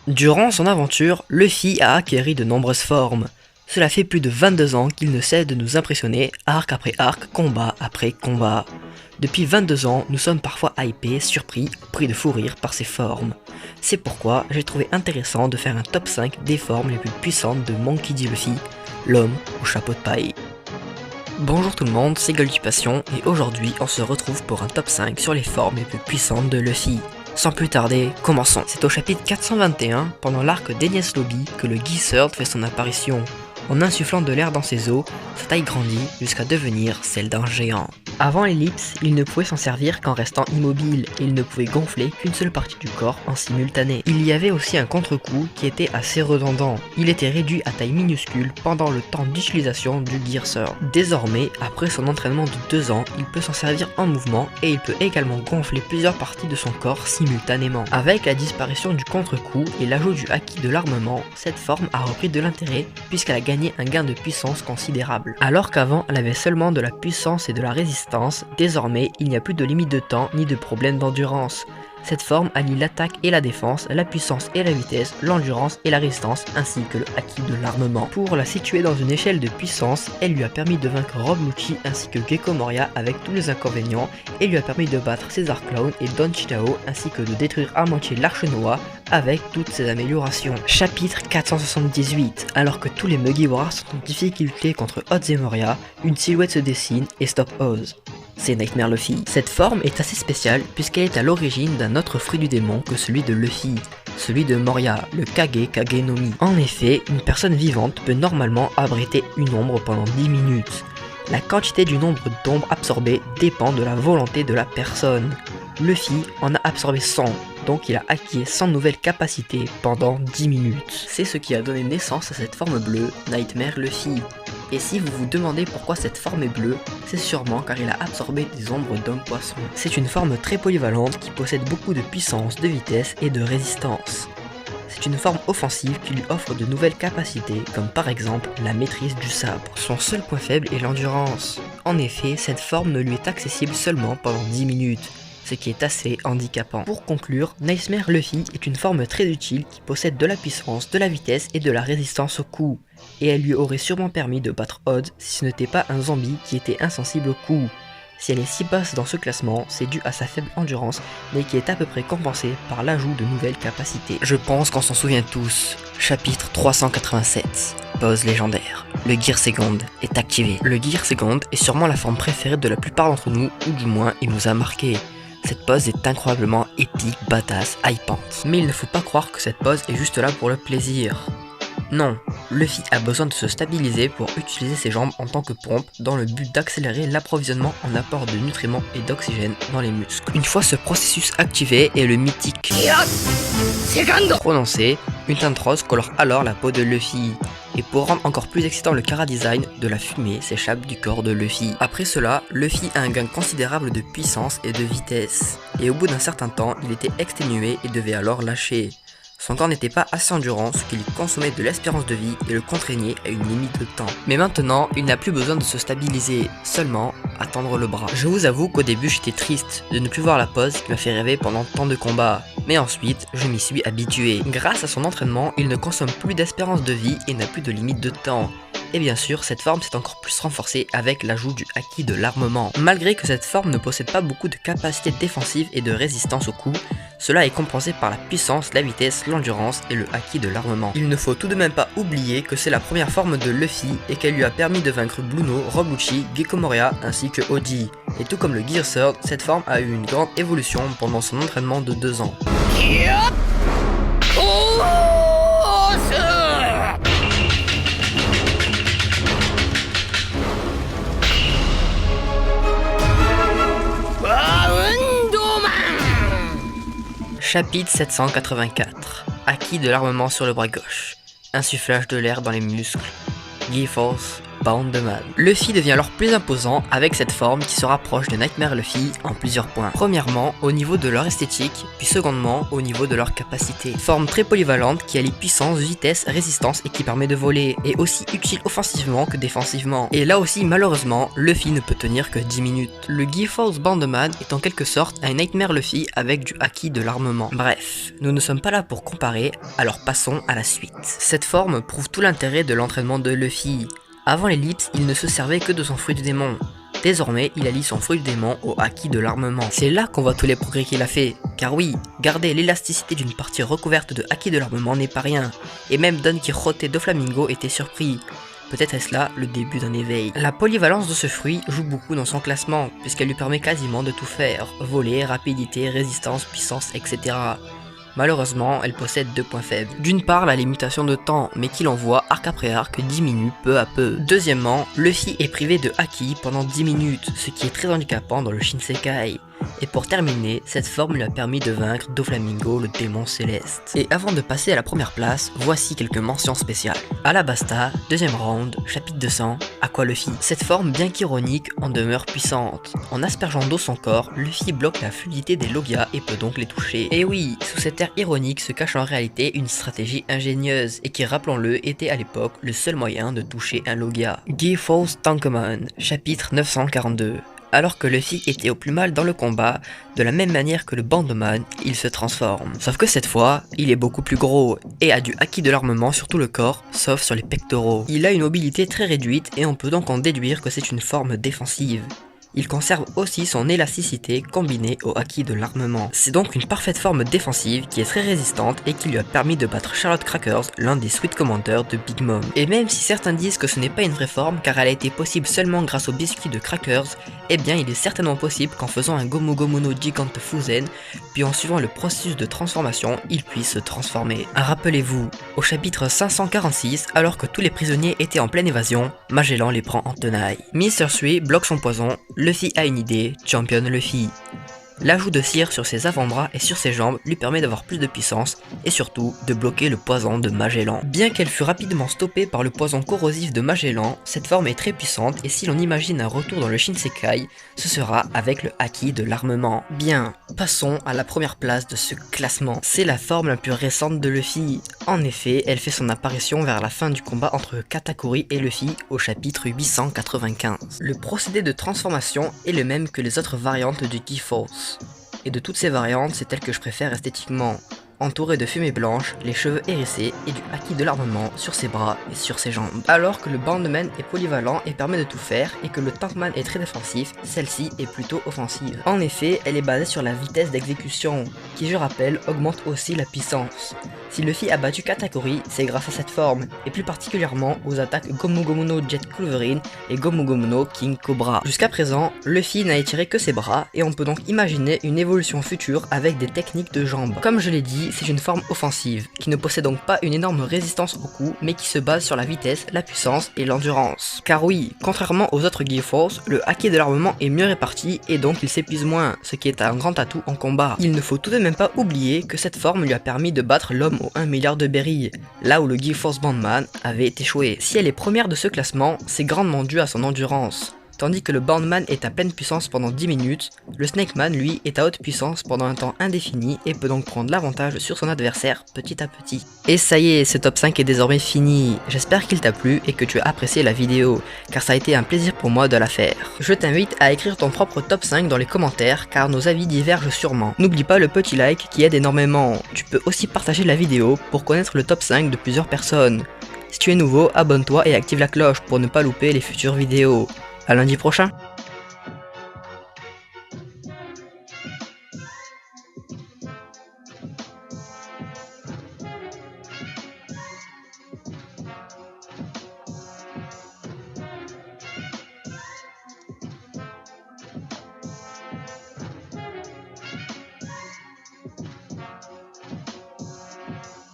Durant son aventure, Luffy a acquéri de nombreuses formes. Cela fait plus de 22 ans qu'il ne cesse de nous impressionner, arc après arc, combat après combat. Depuis 22 ans, nous sommes parfois hypés, surpris, pris de fou rire par ses formes. C'est pourquoi j'ai trouvé intéressant de faire un top 5 des formes les plus puissantes de Monkey D. Luffy, l'homme au chapeau de paille. Bonjour tout le monde, c'est Passion et aujourd'hui on se retrouve pour un top 5 sur les formes les plus puissantes de Luffy. Sans plus tarder, commençons. C'est au chapitre 421, pendant l'arc d'Enies Lobby, que le Gearsword fait son apparition. En insufflant de l'air dans ses os, sa taille grandit jusqu'à devenir celle d'un géant. Avant l'ellipse, il ne pouvait s'en servir qu'en restant immobile et il ne pouvait gonfler qu'une seule partie du corps en simultané. Il y avait aussi un contre-coup qui était assez redondant. Il était réduit à taille minuscule pendant le temps d'utilisation du Gearsword. Désormais, après son entraînement de 2 ans, il peut s'en servir en mouvement et il peut également gonfler plusieurs parties de son corps simultanément. Avec la disparition du contre-coup et l'ajout du haki de l'armement, cette forme a repris de l'intérêt puisqu'elle a gagné un gain de puissance considérable. Alors qu'avant elle avait seulement de la puissance et de la résistance, désormais il n'y a plus de limite de temps ni de problème d'endurance. Cette forme allie l'attaque et la défense, la puissance et la vitesse, l'endurance et la résistance, ainsi que le haki de l'armement. Pour la situer dans une échelle de puissance, elle lui a permis de vaincre Rob Lucci ainsi que Gecko Moria avec tous les inconvénients, et lui a permis de battre César Clown et Don Chitao, ainsi que de détruire à moitié l'Arche Noah avec toutes ses améliorations. Chapitre 478. Alors que tous les Mugiwara sont en difficulté contre Oz et Moria, une silhouette se dessine et stoppe Oz. C'est Nightmare Luffy. Cette forme est assez spéciale puisqu'elle est à l'origine d'un autre fruit du démon que celui de Luffy, celui de Moria, le Kage Kage no Mi. En effet, une personne vivante peut normalement abriter une ombre pendant 10 minutes. La quantité du nombre d'ombres absorbées dépend de la volonté de la personne. Luffy en a absorbé 100, donc il a acquis 100 nouvelles capacités pendant 10 minutes. C'est ce qui a donné naissance à cette forme bleue, Nightmare Luffy. Et si vous vous demandez pourquoi cette forme est bleue, c'est sûrement car il a absorbé des ombres d'homme-poisson. C'est une forme très polyvalente qui possède beaucoup de puissance, de vitesse et de résistance. C'est une forme offensive qui lui offre de nouvelles capacités, comme par exemple la maîtrise du sabre. Son seul point faible est l'endurance. En effet, cette forme ne lui est accessible seulement pendant 10 minutes, ce qui est assez handicapant. Pour conclure, Nightmare Luffy est une forme très utile qui possède de la puissance, de la vitesse et de la résistance aux coups. Et elle lui aurait sûrement permis de battre Odd si ce n'était pas un zombie qui était insensible aux coups. Si elle est si basse dans ce classement, c'est dû à sa faible endurance, mais qui est à peu près compensée par l'ajout de nouvelles capacités. Je pense qu'on s'en souvient tous. Chapitre 387. Pose légendaire. Le Gearsegond est activé. Le Gearsegond est sûrement la forme préférée de la plupart d'entre nous, ou du moins il nous a marqué. Cette pose est incroyablement épique, badass, hypante. Mais il ne faut pas croire que cette pose est juste là pour le plaisir. Non, Luffy a besoin de se stabiliser pour utiliser ses jambes en tant que pompe dans le but d'accélérer l'approvisionnement en apport de nutriments et d'oxygène dans les muscles. Une fois ce processus activé et le mythique prononcé, une teinte rose colore alors la peau de Luffy. Et pour rendre encore plus excitant le chara-design, de la fumée s'échappe du corps de Luffy. Après cela, Luffy a un gain considérable de puissance et de vitesse. Et au bout d'un certain temps, il était exténué et devait alors lâcher. Son corps n'était pas assez endurant, ce qui lui consommait de l'espérance de vie et le contraignait à une limite de temps. Mais maintenant, il n'a plus besoin de se stabiliser, seulement à tendre le bras. Je vous avoue qu'au début j'étais triste de ne plus voir la pose qui m'a fait rêver pendant tant de combats. Mais ensuite, je m'y suis habitué. Grâce à son entraînement, il ne consomme plus d'espérance de vie et n'a plus de limite de temps. Et bien sûr, cette forme s'est encore plus renforcée avec l'ajout du haki de l'armement. Malgré que cette forme ne possède pas beaucoup de capacités défensives et de résistance aux coups, cela est compensé par la puissance, la vitesse, l'endurance et le haki de l'armement. Il ne faut tout de même pas oublier que c'est la première forme de Luffy et qu'elle lui a permis de vaincre Bluno, Rob Lucci, Gecko Moria ainsi que Oji. Et tout comme le Gearsword, cette forme a eu une grande évolution pendant son entraînement de 2 ans. Chapitre 784. Haki de l'armement sur le bras gauche. Insufflage de l'air dans les muscles. Gear-Force Bound-Man. Luffy devient alors plus imposant avec cette forme qui se rapproche de Nightmare Luffy en plusieurs points. Premièrement, au niveau de leur esthétique, puis secondement, au niveau de leur capacité. Forme très polyvalente qui allie puissance, vitesse, résistance et qui permet de voler, et aussi utile offensivement que défensivement. Et là aussi, malheureusement, Luffy ne peut tenir que 10 minutes. Le Giforce Bound-Man est en quelque sorte un Nightmare Luffy avec du haki de l'armement. Bref, nous ne sommes pas là pour comparer, alors passons à la suite. Cette forme prouve tout l'intérêt de l'entraînement de Luffy. Avant l'ellipse, il ne se servait que de son fruit du démon. Désormais, il allie son fruit du démon au haki de l'armement. C'est là qu'on voit tous les progrès qu'il a fait. Car oui, garder l'élasticité d'une partie recouverte de haki de l'armement n'est pas rien. Et même Don Quijote de Flamingo était surpris. Peut-être est-ce là le début d'un éveil. La polyvalence de ce fruit joue beaucoup dans son classement, puisqu'elle lui permet quasiment de tout faire. Voler, rapidité, résistance, puissance, etc. Malheureusement, elle possède deux points faibles. D'une part, la limitation de temps, mais qui l'envoie arc après arc diminue peu à peu. Deuxièmement, Luffy est privé de haki pendant 10 minutes, ce qui est très handicapant dans le Shinsekai. Et pour terminer, cette forme lui a permis de vaincre Doflamingo, le démon céleste. Et avant de passer à la première place, voici quelques mentions spéciales. Alabasta, deuxième round, chapitre 200, Aqua Luffy. Cette forme bien qu'ironique en demeure puissante. En aspergeant d'eau son corps, Luffy bloque la fluidité des Logia et peut donc les toucher. Et oui, sous cet air ironique se cache en réalité une stratégie ingénieuse et qui, rappelons-le, était à l'époque le seul moyen de toucher un Logia. Giforce Tankman, chapitre 942. Alors que Luffy était au plus mal dans le combat, de la même manière que le Bound-Man, il se transforme. Sauf que cette fois, il est beaucoup plus gros et a du haki de l'armement sur tout le corps, sauf sur les pectoraux. Il a une mobilité très réduite et on peut donc en déduire que c'est une forme défensive. Il conserve aussi son élasticité combinée au haki de l'armement. C'est donc une parfaite forme défensive qui est très résistante et qui lui a permis de battre Charlotte Crackers, l'un des Sweet Commanders de Big Mom. Et même si certains disent que ce n'est pas une vraie forme car elle a été possible seulement grâce aux biscuits de Crackers, eh bien il est certainement possible qu'en faisant un Gomu Gomu no Gigante Fuzen, puis en suivant le processus de transformation, il puisse se transformer. Rappelez-vous, au chapitre 546, alors que tous les prisonniers étaient en pleine évasion, Magellan les prend en tenaille. Mr. Sui bloque son poison, Luffy a une idée, Champion Luffy. L'ajout de cire sur ses avant-bras et sur ses jambes lui permet d'avoir plus de puissance et surtout de bloquer le poison de Magellan. Bien qu'elle fût rapidement stoppée par le poison corrosif de Magellan, cette forme est très puissante et si l'on imagine un retour dans le Shinsekai, ce sera avec le haki de l'armement. Bien, passons à la première place de ce classement. C'est la forme la plus récente de Luffy. En effet, elle fait son apparition vers la fin du combat entre Katakuri et Luffy au chapitre 895. Le procédé de transformation est le même que les autres variantes du Giforce. Et de toutes ces variantes, c'est celle que je préfère esthétiquement. Entouré de fumée blanche, les cheveux hérissés et du haki de l'armement sur ses bras et sur ses jambes. Alors que le Bound-Man est polyvalent et permet de tout faire, et que le Tankman est très défensif, celle-ci est plutôt offensive. En effet, elle est basée sur la vitesse d'exécution, qui je rappelle augmente aussi la puissance. Si Luffy a battu Katakuri, c'est grâce à cette forme, et plus particulièrement aux attaques Gomu Gomu no Jet Culverin et Gomu Gomu no King Cobra. Jusqu'à présent, Luffy n'a étiré que ses bras, et on peut donc imaginer une évolution future avec des techniques de jambes. Comme je l'ai dit, c'est une forme offensive, qui ne possède donc pas une énorme résistance au coup, mais qui se base sur la vitesse, la puissance et l'endurance. Car oui, contrairement aux autres Giforce, le haki de l'armement est mieux réparti et donc il s'épuise moins, ce qui est un grand atout en combat. Il ne faut tout de même pas oublier que cette forme lui a permis de battre l'homme aux 1 milliard de berries, là où le Giforce Bound-Man avait échoué. Si elle est première de ce classement, c'est grandement dû à son endurance. Tandis que le Bound-Man est à pleine puissance pendant 10 minutes, le Snake-Man lui est à haute puissance pendant un temps indéfini et peut donc prendre l'avantage sur son adversaire petit à petit. Et ça y est, ce top 5 est désormais fini. J'espère qu'il t'a plu et que tu as apprécié la vidéo, car ça a été un plaisir pour moi de la faire. Je t'invite à écrire ton propre top 5 dans les commentaires car nos avis divergent sûrement. N'oublie pas le petit like qui aide énormément. Tu peux aussi partager la vidéo pour connaître le top 5 de plusieurs personnes. Si tu es nouveau, abonne-toi et active la cloche pour ne pas louper les futures vidéos. À lundi prochain.